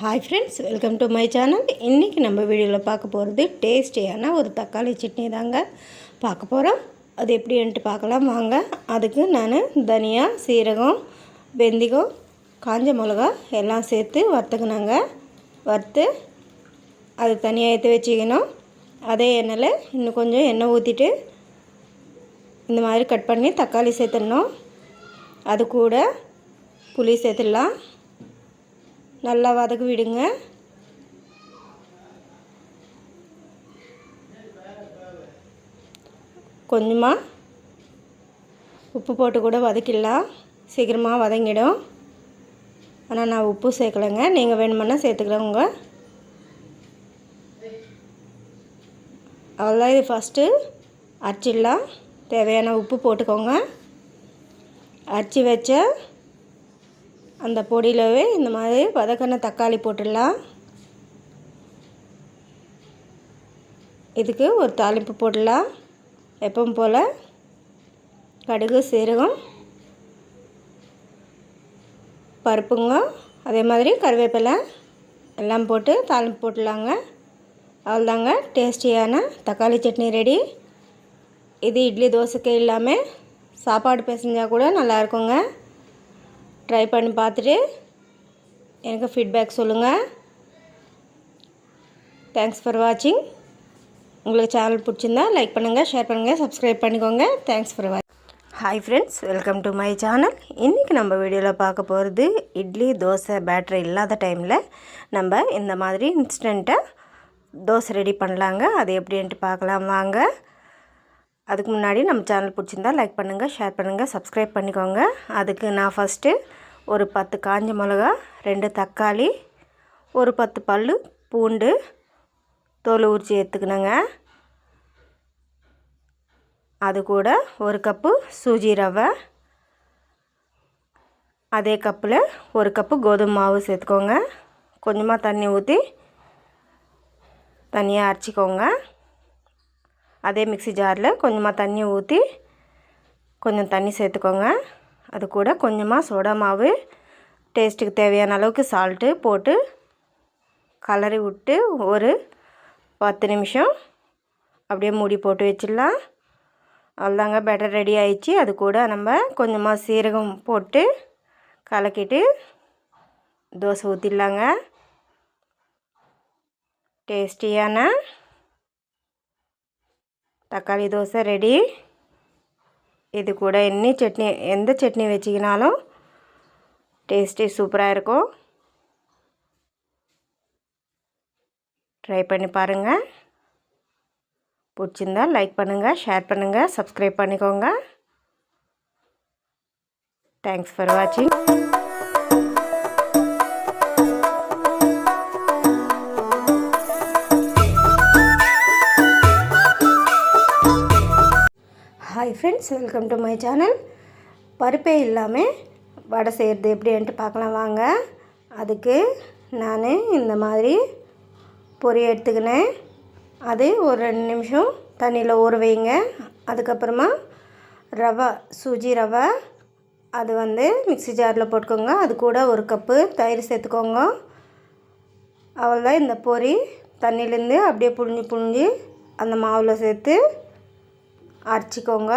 Hi friends, welcome to my channel. இன்றைக்கி நம்ம வீடியோவில் பார்க்க போகிறது டேஸ்டியான ஒரு தக்காளி சட்னி தாங்க பார்க்க போகிறோம். அது எப்படின்ட்டு பார்க்கலாம் வாங்க. அதுக்கு நான் தனியா, சீரகம், வெந்தயம், காஞ்ச மிளகா எல்லாம் சேர்த்து வறுத்துக்கினாங்க. வறுத்து அது தனியாக எடுத்து வச்சுக்கணும். அதே எண்ணெயில் இன்னும் கொஞ்சம் எண்ணெய் ஊற்றிட்டு இந்த மாதிரி கட் பண்ணி தக்காளி சேர்த்துடணும். அது கூட புளி சேர்த்துடலாம். நல்லா வதக்கி விடுங்க. கொஞ்சமாக உப்பு போட்டு கூட வதக்கிடலாம், சீக்கிரமாக வதங்கிடும். ஆனால் நான் உப்பு சேர்க்கலைங்க, நீங்கள் வேணுமென்னா சேர்த்துக்கிறவங்க. அவ்வளோதான். இது ஃபஸ்ட்டு அரைச்சிடலாம். தேவையான உப்பு போட்டுக்கோங்க. அரைச்சி வச்ச அந்த பொடியிலவே இந்த மாதிரி வதக்கின தக்காளி போட்டுடலாம். இதுக்கு ஒரு தாளிப்பு போடலாம். எப்பவும் போல் கடுகு, சீரகம், பருப்புங்க, அதே மாதிரி கருவேப்பிலை எல்லாம் போட்டு தாளிப்பு போட்டுடலாங்க. அவ்வளோதாங்க, டேஸ்டியான தக்காளி சட்னி ரெடி. இது இட்லி தோசைக்கு இல்லாமல் சாப்பாடு பிசைஞ்சால் கூட நல்லாயிருக்குங்க. ட்ரை பண்ணி பார்த்துட்டு எனக்கு ஃபீட்பேக் சொல்லுங்கள். தேங்க்ஸ் ஃபார் வாட்சிங். உங்களுக்கு சேனல் பிடிச்சிருந்தா லைக் பண்ணுங்கள், ஷேர் பண்ணுங்கள், சப்ஸ்கிரைப் பண்ணிக்கோங்க. தேங்க்ஸ் ஃபார் வாட்சிங். Hi friends, welcome to my channel. இன்றைக்கி நம்ம வீடியோவில் பார்க்க போகிறது இட்லி தோசை பேட்டரி இல்லாத டைமில் நம்ம இந்த மாதிரி இன்ஸ்டண்ட்டாக தோசை ரெடி பண்ணலாங்க. அது எப்படின்ட்டு பார்க்கலாம் வாங்க. அதுக்கு முன்னாடி நம்ம சேனல் பிடிச்சிருந்தா லைக் பண்ணுங்கள், ஷேர் பண்ணுங்கள், சப்ஸ்கிரைப் பண்ணிக்கோங்க. அதுக்கு நான் ஃபஸ்ட்டு ஒரு 10 காஞ்ச மிளகா, 2 தக்காளி, ஒரு 10 பல் பூண்டு தோல் உரித்து எடுத்துக்கணுங்க. அது கூட ஒரு கப்பு சூஜி ரவை, அதே கப்பில் ஒரு கப்பு கோதுமை மாவு சேர்த்துக்கோங்க. கொஞ்சமாக தண்ணி ஊற்றி தனியாக அரைச்சிக்கோங்க. அதே மிக்ஸி ஜாரில் கொஞ்சமாக தண்ணி ஊற்றி கொஞ்சம் தண்ணி சேர்த்துக்கோங்க. அது கூட கொஞ்சமாக சோடா மாவு, டேஸ்ட்டுக்கு தேவையான அளவுக்கு சால்ட்டு போட்டு கலரி விட்டு ஒரு 10 நிமிஷம் அப்படியே மூடி போட்டு வச்சிடலாம். அவ்வளோதாங்க, பேட்டர் ரெடி ஆயிடுச்சு. அது கூட நம்ம கொஞ்சமாக சீரகம் போட்டு கலக்கிட்டு தோசை ஊற்றிடலாங்க. டேஸ்டியான தக்காளி தோசை ரெடி. இது கூட எந்த சட்னி வச்சிக்கினாலும் டேஸ்டி சூப்பராக இருக்கும். ட்ரை பண்ணி பாருங்கள். பிடிச்சிருந்தா லைக் பண்ணுங்கள், ஷேர் பண்ணுங்கள், சப்ஸ்கிரைப் பண்ணிக்கோங்க. தேங்க்ஸ் ஃபார் வாட்சிங். Hi friends, welcome to my channel. பருப்பே இல்லாமல் வடை செய்கிறது எப்படின்ட்டு பார்க்கலாம் வாங்க. அதுக்கு நான் இந்த மாதிரி பொரி எடுத்துக்கினேன். அது ஒரு 2 நிமிஷம் தண்ணியில் ஊற வைங்க. அதுக்கப்புறமா ரவை, சூஜி ரவை, அது மிக்ஸி ஜாரில் போட்டுக்கோங்க. அது கூட ஒரு கப்பு தயிர் சேர்த்துக்கோங்க. அவ்வளோதான். இந்த பொரி தண்ணியிலேருந்து அப்படியே புழிஞ்சு அந்த மாவில் சேர்த்து அரைச்சிக்கோங்க.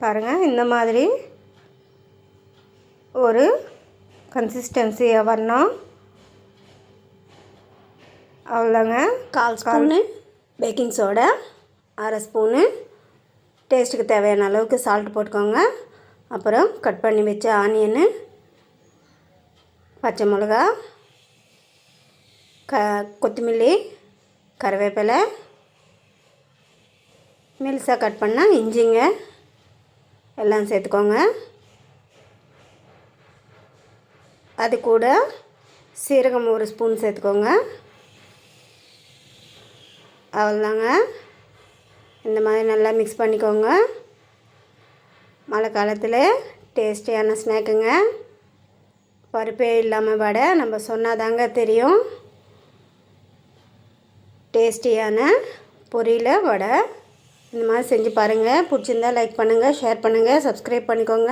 பாருங்கள், இந்த மாதிரி ஒரு கன்சிஸ்டன்சியாக வரணும். அவ்வளோங்க. 1/4 ஸ்பூனு பேக்கிங் சோடா, 1/2 ஸ்பூனு டேஸ்ட்டுக்கு தேவையான அளவுக்கு சால்ட் போட்டுக்கோங்க. அப்புறம் கட் பண்ணி வச்ச ஆனியனு, பச்சை மிளகா, கொத்தமல்லி, கருவேப்பிலை, மெலிசாக கட் பண்ணால் இஞ்சிங்க எல்லாம் சேர்த்துக்கோங்க. அது கூட சீரகம் 1 ஸ்பூன் சேர்த்துக்கோங்க. அவ்வளோதாங்க. இந்த மாதிரி நல்லா மிக்ஸ் பண்ணிக்கோங்க. மழை காலத்தில் டேஸ்டியான ஸ்நாக்குங்க. பருப்பே இல்லாமல் வடை நம்ம சொன்னாதாங்க தெரியும். டேஸ்டியான பொரியல வடை இந்த மாதிரி செஞ்சு பாருங்கள். பிடிச்சிருந்தா லைக் பண்ணுங்கள், ஷேர் பண்ணுங்கள், சப்ஸ்கிரைப் பண்ணிக்கோங்க.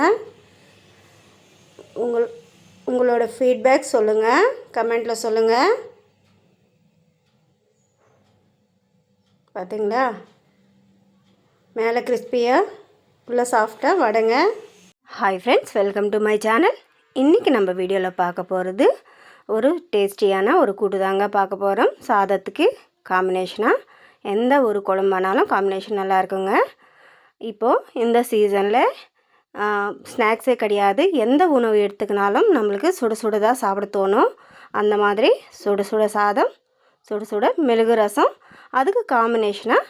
உங்களோட ஃபீட்பேக் சொல்லுங்கள், கமெண்ட்டில் சொல்லுங்கள். பார்த்தீங்களா, மேலே கிறிஸ்பியாக உள்ள சாஃப்டாக வடைங்க. Hi friends, welcome to my channel. இன்றைக்கி நம்ம வீடியோவில் பார்க்க போகிறது ஒரு டேஸ்டியான ஒரு கூட்டு தாங்க பார்க்க போகிறோம். சாதத்துக்கு காம்பினேஷனாக எந்த ஒரு குழம்பானாலும் காம்பினேஷன் நல்லா இருக்குங்க. இப்போது இந்த சீசனில் ஸ்நாக்ஸே கிடையாது, எந்த உணவு எடுத்துக்கினாலும் நம்மளுக்கு சுட சுட தான் சாப்பிட தோணும். அந்த மாதிரி சுட சுட சாதம், சுட சுட மிளகு ரசம், அதுக்கு காம்பினேஷனாக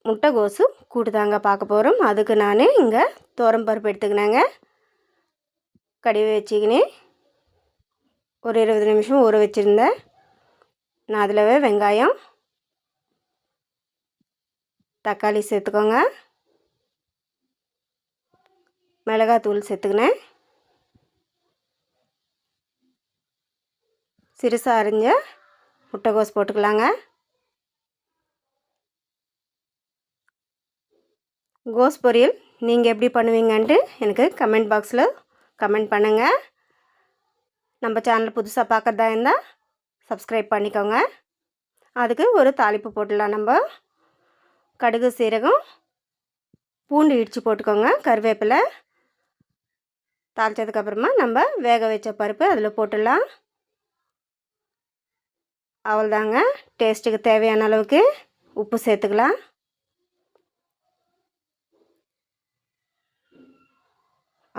முட்டைகோசு கூட்டு தாங்க பார்க்க போகிறோம். அதுக்கு நான் இங்கே துவரம்பருப்பு எடுத்துக்கினேங்க. கடுகு வச்சுக்கினேன், ஒரு 20 நிமிஷம் ஊற வச்சுருந்தேன். நான் அதிலவே வெங்காயம், தக்காளி சேர்த்துக்கோங்க, மிளகாத்தூள் சேர்த்துக்கினேன், சிறுசாக அரிஞ்ச முட்டைகோஸ் போட்டுக்கலாங்க. கோஸ் பொரியல் நீங்கள் எப்படி பண்ணுவீங்கன்ட்டு எனக்கு கமெண்ட் பாக்ஸில் கமெண்ட் பண்ணுங்கள். நம்ம சேனல் புதுசாக பார்க்குறதா இருந்தால் சப்ஸ்கிரைப் பண்ணிக்கோங்க. அதுக்கு ஒரு தாளிப்பு போட்டுடலாம். நம்ம கடுகு, சீரகம், பூண்டு இடித்து போட்டுக்கோங்க, கருவேப்பிலை. தாளித்ததுக்கப்புறமா நம்ம வேக வச்ச பருப்பு அதில் போட்டுடலாம். அவ்வளோதாங்க. டேஸ்ட்டுக்கு தேவையான அளவுக்கு உப்பு சேர்த்துக்கலாம்.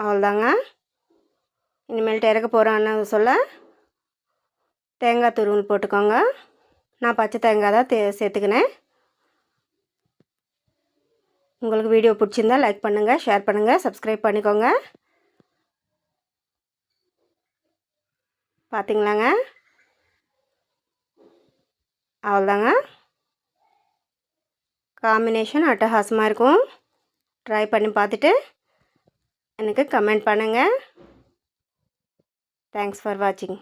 அவ்வளோதாங்க. இனிமேல்ட்டு இறக்க போகிறோன்னு சொல்ல தேங்காய் துருவல் போட்டுக்கோங்க. நான் பச்சை தேங்காய் தான் சேர்த்துக்கினேன். உங்களுக்கு வீடியோ பிடிச்சிருந்தால் லைக் பண்ணுங்கள், ஷேர் பண்ணுங்கள், சப்ஸ்கிரைப் பண்ணிக்கோங்க. பார்த்தீங்களாங்க, அவ்வளோதாங்க. காம்பினேஷன் அட்டகாசமாக இருக்கும். ட்ரை பண்ணி பார்த்துட்டு எனக்கு கமெண்ட் பண்ணுங்கள். தேங்க்ஸ் ஃபார் வாட்சிங்.